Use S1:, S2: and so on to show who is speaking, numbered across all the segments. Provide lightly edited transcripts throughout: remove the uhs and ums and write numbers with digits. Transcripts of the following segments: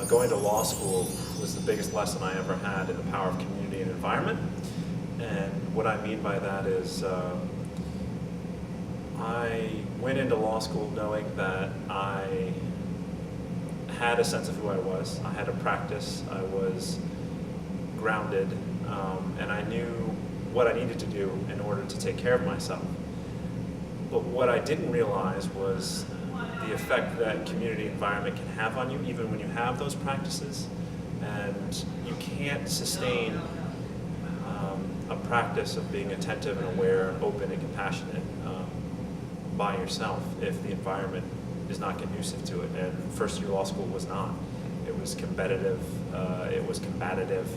S1: going to law school was the biggest lesson I ever had in the power of community and environment. And what I mean by that is I went into law school knowing that I had a sense of who I was. I had a practice. I was grounded, and I knew what I needed to do in order to take care of myself. But what I didn't realize was the effect that community environment can have on you, even when you have those practices. And you can't sustain a practice of being attentive and aware and open and compassionate by yourself if the environment is not conducive to it. And first year law school was not. It was competitive, it was combative,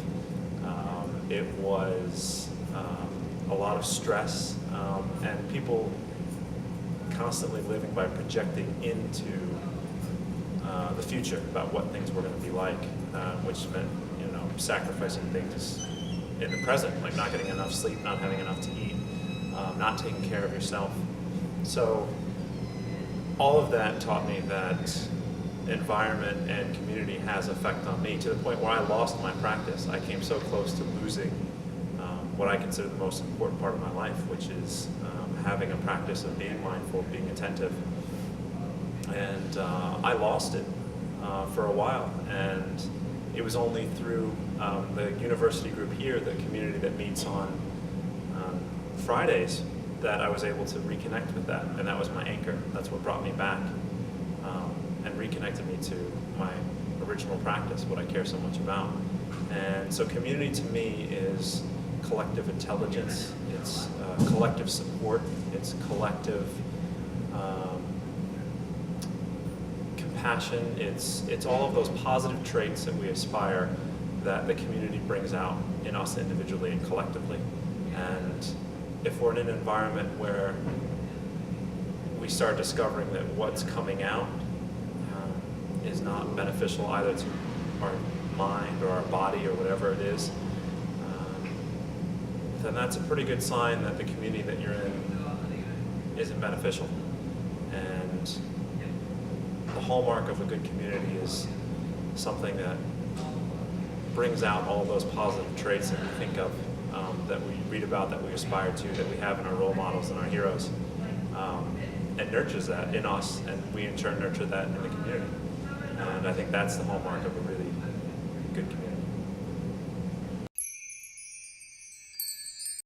S1: it was a lot of stress, and people constantly living by projecting into the future about what things were going to be like, which meant, sacrificing things in the present, like not getting enough sleep, not having enough to eat, not taking care of yourself. So all of that taught me that environment and community has effect on me, to the point where I lost my practice. I came so close to losing what I consider the most important part of my life, which is having a practice of being mindful, being attentive. And I lost it for a while, and it was only through the university group here, the community that meets on Fridays, that I was able to reconnect with that, and that was my anchor. That's what brought me back and reconnected me to my original practice, what I care so much about. And so community to me is collective intelligence, it's collective support, it's collective compassion, it's all of those positive traits that we aspire that the community brings out in us individually and collectively. And if we're in an environment where we start discovering that what's coming out is not beneficial either to our mind or our body or whatever it is, then that's a pretty good sign that the community that you're in isn't beneficial. And the hallmark of a good community is something that brings out all those positive traits that we think of, that we read about, that we aspire to, that we have in our role models and our heroes, and nurtures that in us, and we in turn nurture that in the community. And I think that's the hallmark of a really good community.